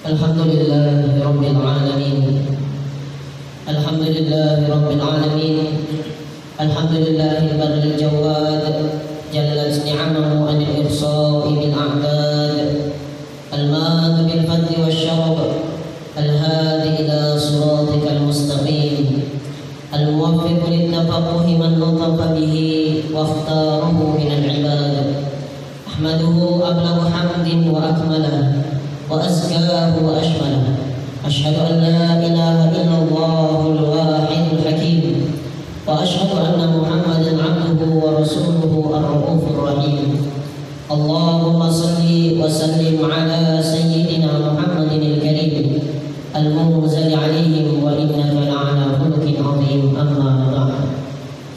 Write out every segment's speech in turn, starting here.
Alhamdulillahi Rabbil Alamin. Alhamdulillahi Rabbil Alamin. Alhamdulillahi Barril Jawad. Jallat ni'amahu anil irsa'i bil a'dad. Al-mad bil fadli wa syarab. Al-hadi ila siratikal mustaqim. Al-muwaffiq lil tafaqquhi man natafa bihi wa ikhtarahu minal ibad. Ahmaduhu ablaghu hamdin wa akmalah wa azkahu wa ashmalah. Ashhadu an la ilaha illallahul wahidul hakim wa ashhadu anna Muhammadan abduhu wa rasuluhu ar-raufur rahim. Allahumma salli wa sallim ala sayyidina Muhammadin al-karim al-munzal alaihim wa innaka la'ala khuluqin 'azim. Amma ba'd.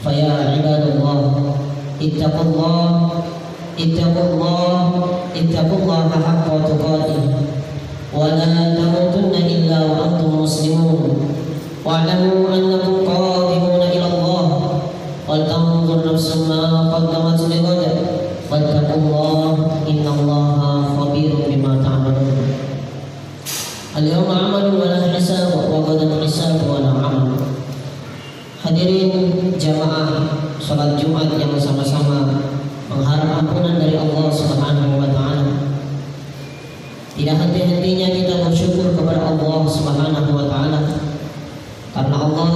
Fa ya ibadallah ittaqullah ittaqullaha haqqa tuqatih wa la tamutunna illa wa antum muslimun wa'lamu annakum qadimuna ila Allah wal tanzur nafsum ma qaddamat lighad wattaqullaha innallaha khabirun bima ta'malun. Al-yawma 'amalun wa la hisab wa ghadan hisab wa la 'amal. Hadirin jamaah salat Jumat yang bersama-sama mengharap ampunan dari Allah Subhanahu wa taala. Tidak henti-hentinya kita bersyukur kepada Allah Subhanahu wa taala karena Allah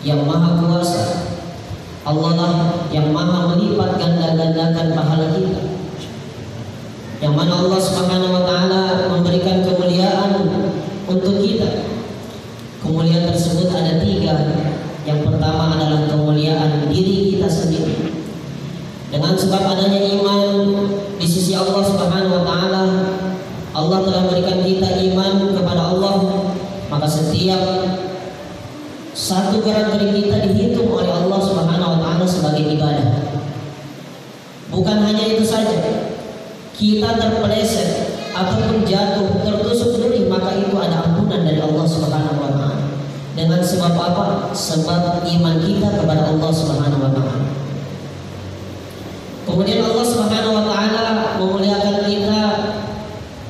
yang Maha Kuasa. Allah lah yang Maha melipat ganda-gandakan pahala kita. Yang mana Allah Subhanahu wa taala memberikan kemuliaan untuk kita. Kemuliaan tersebut ada 3. Yang pertama adalah kemuliaan diri kita sendiri. Dengan sebab adanya iman di sisi Allah Subhanahu wa taala, Allah telah memberikan kita iman kepada Allah, maka setiap satu gerak dari kita dihitung oleh Allah Subhanahu wa taala sebagai ibadah. Bukan hanya itu saja, kita terpeleset ataupun jatuh, tertusuk duri, maka itu ada ampunan dari Allah Subhanahu wa taala. Dengan sebab apa? Sebab iman kita kepada Allah Subhanahu wa taala. Kemudian Allah Subhanahu wa taala memuliakan kita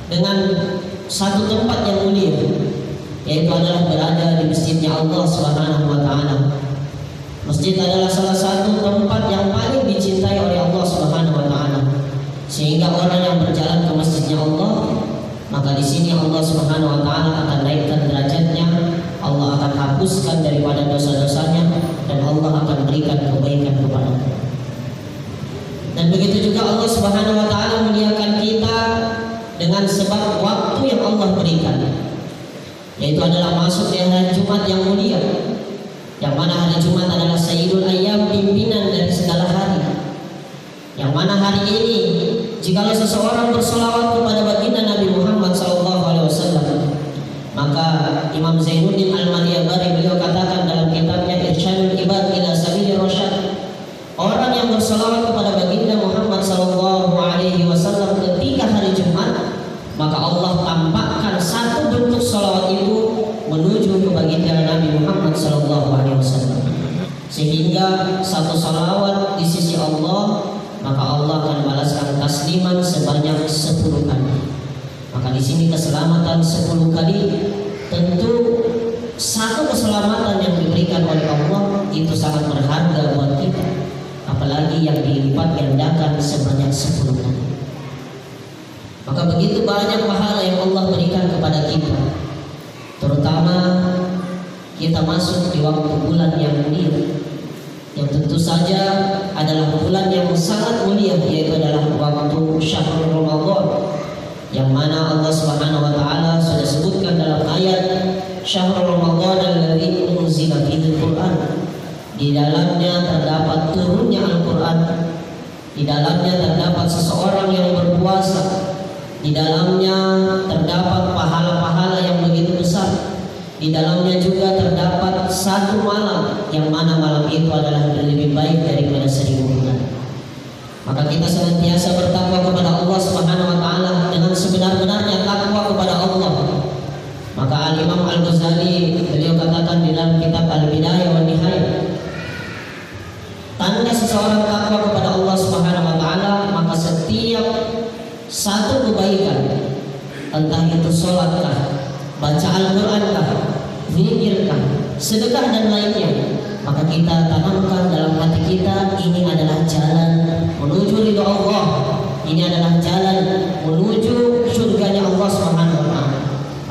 dengan satu tempat yang mulia, yaitu adalah berada di masjidnya Allah Subhanahu wa taala. Masjid adalah salah satu tempat yang paling dicintai oleh Allah Subhanahu wa taala. Sehingga orang yang berjalan ke masjidnya Allah, maka di sini Allah Subhanahu wa taala akan naikkan derajatnya, Allah akan hapuskan daripada dosa-dosanya, dan Allah akan berikan kebaikan kepadanya. Dan begitu juga Allah Subhanahu wa taala muliakan kita dengan sebab waktu yang Allah berikan, yaitu adalah masuk di hari Jumat yang mulia, yang mana hari Jumat adalah sayyidul ayyam, pimpinan dari segala hari. Yang mana hari ini jikalau seseorang bersolawat kepada baginda Nabi Muhammad SAW, maka Imam Zainuddin Al-Maliyabari beliau katakan dalam kitabnya Irsyadul Ibad ila Sabilir Rasyad, orang yang bersolawat kepada baginda Muhammad SAW ketika hari Jumat, maka Allah tampakkan satu bentuk solawat itu menuju ke baginda Nabi Muhammad SAW, sehingga satu solawat di sisi Allah, maka Allah akan balaskan tasliman sebanyak 10 kali. Maka di sini keselamatan 10 kali, tentu satu keselamatan yang diberikan oleh Allah itu sangat berharga buat kita, apalagi yang dilipat gandakan sebanyak 10 kali. Maka begitu banyak pahala yang Allah berikan kepada kita, terutama kita masuk di waktu bulan yang mulia, yang tentu saja adalah bulan yang sangat mulia, yaitu adalah waktu Syahrul Ramadan, yang mana Allah Subhanahu wa taala sudah sebutkan dalam ayat Syahrul Ramadan alladzi unzila fihil Qur'an. Di dalamnya terdapat turunnya Al-Quran, di dalamnya terdapat seseorang yang berpuasa, di dalamnya terdapat pahala-pahala yang begitu besar, di dalamnya juga terdapat satu malam, yang mana malam itu adalah lebih baik daripada 1000 bulan. Maka kita senantiasa bertakwa kepada Allah Subhanahu wa taala dengan sebenar-benarnya takwa kepada Allah. Maka Al-Imam Al-Ghazali beliau katakan di dalam kitab Al-Bidayah wa Nihayah, tanda seseorang takwa kepada Allah Subhanahu wa taala, maka setiap satu kebaikan entah itu sholatkah, baca Al-Qur'ankah, zikirkah, sedekah dan lainnya, maka kita tanamkan dalam hati kita, ini adalah jalan menuju ridha Allah, ini adalah jalan menuju surganya Allah Subhanahu wa taala.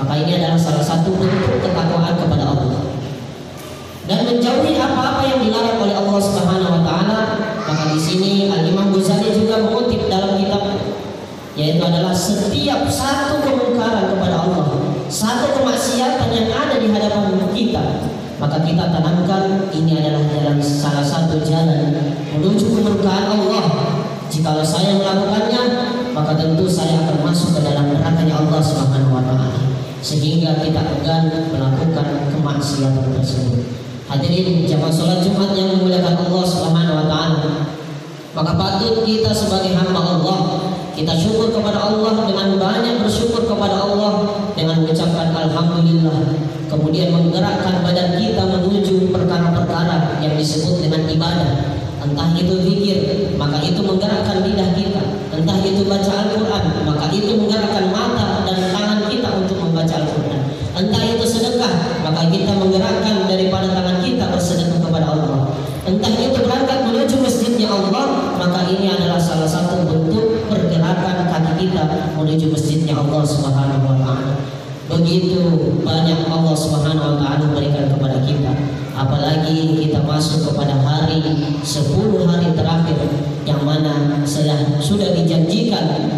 Maka ini adalah salah satu bentuk ketakwaan kepada Allah dan menjauhi apa-apa yang dilarang oleh Allah Subhanahu wa taala. Maka di sini Al-Imam Ghazali juga mengutip dalam kitab, yaitu adalah setiap satu kemungkaran kepada Allah, satu kemaksiatan yang ada di hadapan kita, maka kita tanamkan ini adalah jalan, salah satu jalan menuju kemurkaan Allah. Jikalau saya melakukannya, maka tentu saya akan masuk ke dalam nerakanya Allah Subhanahu wa taala, sehingga kita enggan melakukan kemaksiatan tersebut. Hadirin jamaah salat Jumat yang dimuliakan Allah Subhanahu wa taala, maka patut kita sebagai hamba Allah, kita syukur kepada Allah dengan banyak bersyukur kepada Allah dengan mengucapkan alhamdulillah, kemudian menggerakkan badan kita menuju perkara-perkara yang disebut dengan ibadah, entah itu zikir, maka itu menggerakkan lidah kita, entah itu baca Al-Quran, maka itu menggerakkan mata dan tangan kita untuk membaca Al-Quran, entah itu sedekah, maka kita menggerakkan daripada tangan kita bersedekah kepada Allah, entah itu berangkat menuju masjidnya Allah, maka ini adalah salah satu bentuk pergerakan kaki kita menuju masjidnya Allah Subhanahu wa taala. Begitu banyak Allah Subhanahu wa taala berikan kepada kita, apalagi kita masuk kepada hari 10 hari terakhir yang mana sudah dijanjikan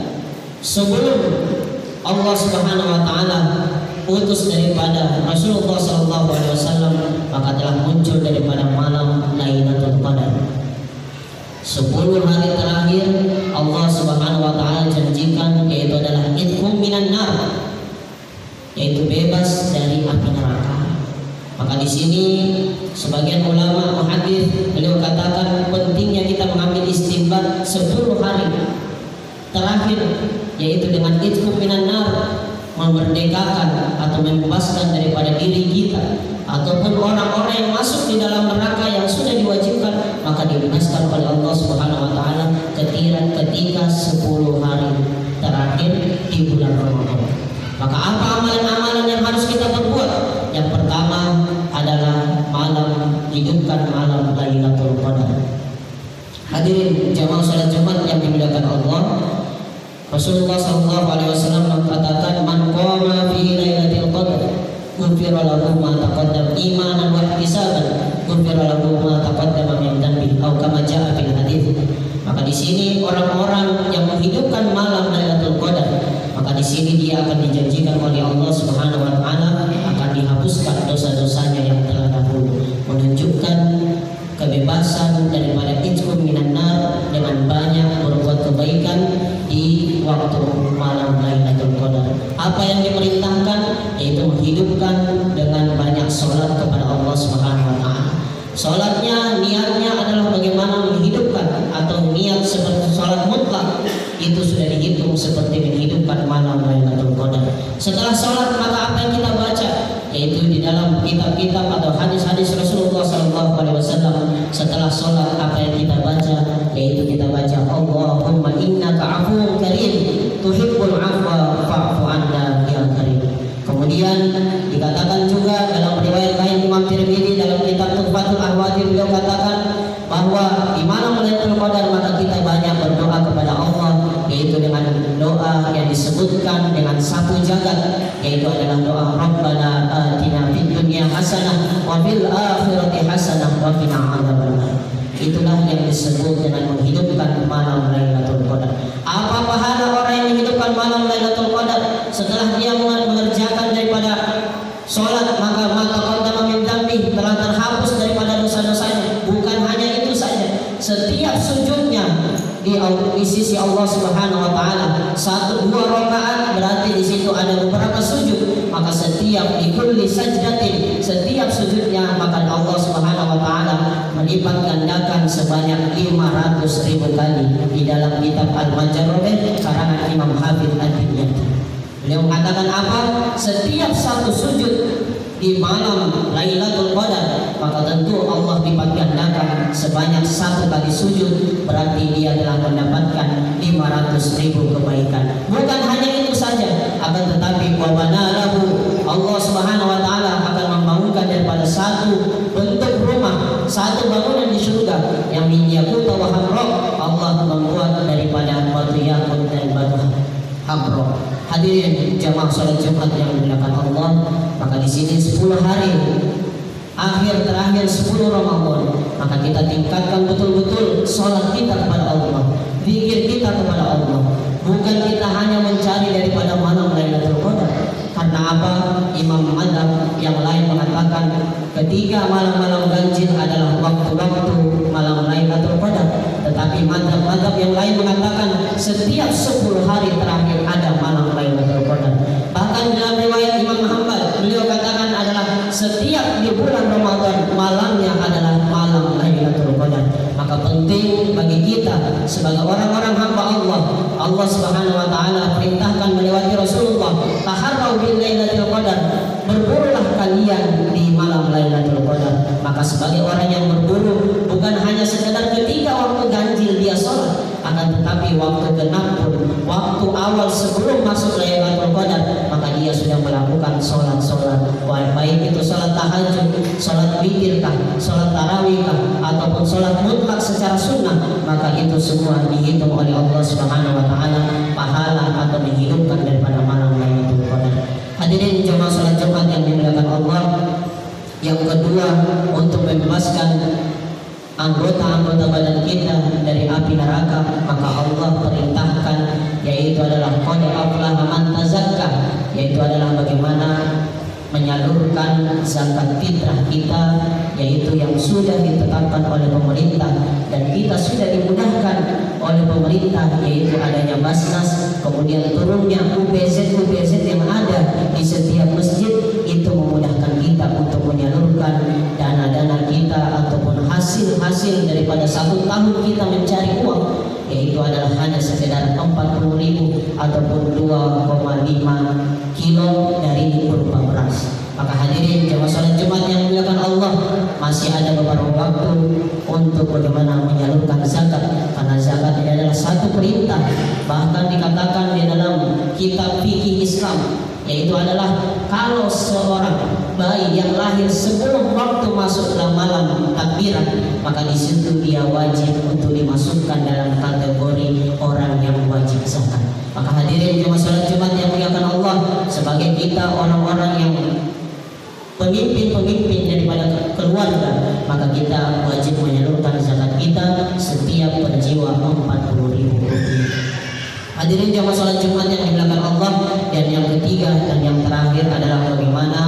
sebelum Allah Subhanahu wa taala utus daripada Rasulullah sallallahu alaihi wasallam, maka telah muncul daripada malam Lailatul Qadar. 10 hari terakhir Allah Subhanahu wa taala janjikan, yaitu adalah itqum minan nar, yaitu bebas dari api neraka. Maka di sini sebagian ulama muhadits beliau katakan pentingnya kita mengambil istinbat 10 hari terakhir, yaitu dengan itqum minan nar, memerdekakan atau membebaskan daripada diri kita ataupun orang-orang yang masuk di dalam neraka yang sudah diwajibkan, maka dibebaskan oleh Allah Subhanahu wa taala ketika 10 hari terakhir di bulan Ramadan. Maka apa amalan-amalan yang harus kita perbuat? Yang pertama adalah hidupkan malam Lailatul Qadar. Hadirin jamaah salat Jumat yang dimuliakan Allah, Rasulullah SAW mengatakan, man qama fi lailatul qadar ghufira lahu ma taqaddama imanan wa ihtisaban ghufira lahu ma taqaddama min dhanbi atau kama jaa fil hadits. Maka di sini orang-orang yang menghidupkan malam Lailatul Qadar, maka di sini dia akan dijanjikan oleh Allah Subhanahu wa taala akan dihapuskan dosa-dosanya yang telah dahulu, menunjukkan kebebasan daripada itqum minan nar dengan banyak berbuat kebaikan di waktu malam Lailatul Qadar. Apa yang diperintahkan yaitu menghidupkan dengan banyak sholat kepada Allah Subhanahu wa taala. Sholatnya, niatnya adalah bagaimana menghidupkan, atau niat seperti sholat mutlak itu sudah dihitung seperti menghidupkan malam Lailatul Qadar. Setelah sholat, maka apa yang kita baca, yaitu di dalam kitab-kitab atau hadis-hadis Rasulullah SAW. Setelah sholat, apa yang kita baca, yaitu kita baca Allahumma innaka afuwwun karim tuhibbul afwa fa'fu anna ya karim. Kemudian dikatakan juga dalam riwayat lain Imam Tirmidzi dalam kitab Tuhfatul Ahwadi, beliau katakan bahwa di malam Lailatul Qadar maka kita banyak berdoa kepada Allah, yaitu dengan doa yang disebutkan dengan satu jagat, yaitu adalah doa Rabbana atina fid dunya hasanah wa fil akhirati hasanah wa qina adzabannar. Itulah yang disebut dengan menghidupkan malam Lailatul Qadar. Apa pahala orang yang menghidupkan malam Lailatul Qadar? Setelah dia mengerjakan daripada sholat, maka taqaddama min dzambi, telah terhapus daripada dosa-dosanya. Bukan hanya itu saja, setiap sujudnya di sisi Allah Subhanahu wa taala 1-2 rakaat, berarti di situ ada beberapa sujud, maka setiap di kulli sajdatin, setiap sujudnya maka Allah Subhanahu wa taala melipat gandakan sebanyak 500.000 kali. Di dalam kitab Al-Majruh karangan Imam Hafidz Ad-Dimyati, beliau mengatakan apa? Setiap satu sujud di malam Lailatul Qadar, maka tentu Allah lipat gandakan sebanyak 1 kali sujud, berarti dia telah mendapatkan 500.000 kebaikan. Bukan hanya itu saja, akan Hamro. Hadirin jamaah salat Jumat yang dimuliakan Allah, maka di sini 10 hari terakhir 10 Ramadan, maka kita tingkatkan betul-betul salat kita kepada Allah, zikir kita kepada Allah. Bukan kita hanya mencari daripada malam Lailatul Qadar. Karena apa? Imam Madzhab yang lain mengatakan ketika malam-malam ganjil adalah waktu-waktu malam Lailatul Qadar. Tetapi madzhab yang lain mengatakan setiap 10 hari terakhir ada malam Lailatul Qadar. Bahkan dalam riwayat Imam Hanbal, beliau katakan adalah setiap di bulan Ramadan malamnya adalah malam Lailatul Qadar. Maka penting bagi kita sebagai orang-orang hamba Allah, Allah Subhanahu wa taala perintahkan melewati Rasulullah, taharrau bil Lailatul Qadar, berburulah kalian di malam Lailatul Qadar. Maka sebagai orang yang berburu bukan hanya sekedar ketika waktu ganjil dia sholat, akan tetapi waktu genap pun, waktu awal sebelum masuk Lailatul Qadar, maka dia sudah melakukan sholat-sholat, baik itu sholat tahajud, sholat witir, sholat tarawih, ataupun sholat mutlak secara sunnah, maka itu semua dihitung oleh Allah Subhanahu wa taala pahala atau dihidupkan daripada malam Lailatul Qadar. Hadirin jemaah salat Jumat yang dimuliakan Allah, yang kedua untuk membebaskan anggota-anggota badan kita dari api neraka, maka Allah perintahkan, yaitu adalah qad aflaha man tazakka, yaitu adalah bagaimana menyalurkan zakat fitrah kita, yaitu yang sudah ditetapkan oleh pemerintah dan kita sudah dimudahkan oleh pemerintah, yaitu adanya Basnas, kemudian turunnya UBZ yang ada di setiap masjid, itu memudahkan kita untuk menyalurkan dana-dana kita ataupun hasil-hasil daripada 1 tahun kita mencari uang, yaitu adalah hanya sekedar 40.000 ataupun 2,5 kilo dari berupa beras. Maka hadirin jemaah salat Jumat yang dimuliakan Allah, masih ada beberapa waktu untuk bagaimana menyalurkan zakat, karena zakat ini adalah satu perintah, bahkan dikatakan di dalam kitab fikih Islam, yaitu adalah kalau seorang bayi yang lahir sebelum waktu masuk dalam malam takbiran, maka di situ dia wajib untuk dimasukkan dalam kategori orang yang wajib zakat. Maka hadirin jemaah salat Jumat yang dimuliakan Allah, sebagai kita orang-orang yang pemimpin daripada keluarga, maka kita wajib menyalurkan zakat kita setiap per jiwa 40.000 rupiah. Hadirin jamaah salat Jumat yang dimuliakan Allah, dan yang ketiga dan yang terakhir adalah bagaimana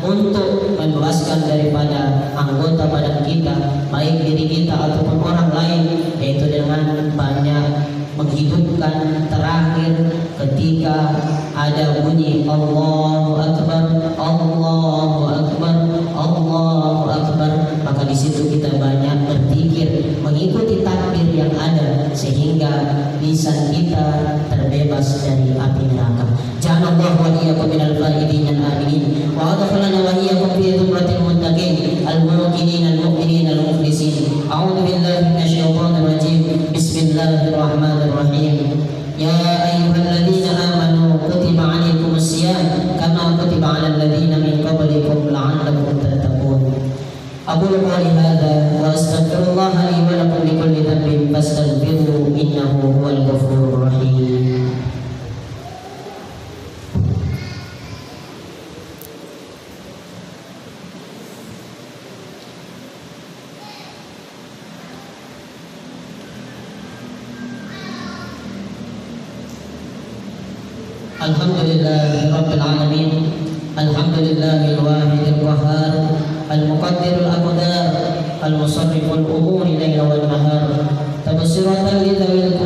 untuk membebaskan daripada anggota badan kita, baik diri kita ataupun orang lain, yaitu dengan banyak menghidupkan terakhir ketika ada bunyi Allahu Akbar, Allahu Akbar, Allahu Akbar, maka di situ kita banyak berzikir mengikuti takbir yang ada sehingga lisan kita terbebas dari api neraka. Ja'alallahu wa iyyakum minal faizin al-aminin wa adkhalana wa iyyakum fi zumratil muttaqin al-muqinin al-mu'minin al-muflisin. A'udzu billahi minasyaitonir rajim. Bismillahirrahmanirrahim. Ya ayyuhalladzina amanu kutiba 'alaikumus syiyam kama kutiba 'alal ladzina min qablikum la'allakum tattaqun. Aqulu qawli hadza wa astaghfirullaha li wa lakum min kulli dhanbin fastaghfiruhu innahu huwal ghafurur rahim. Alhamdulillahi rabbil alamin. Alhamdulillahil wahidil qahhar, al-muqaddirul aqdar, al-musarriful umuri laila wal nahar, tabsiratan lidawil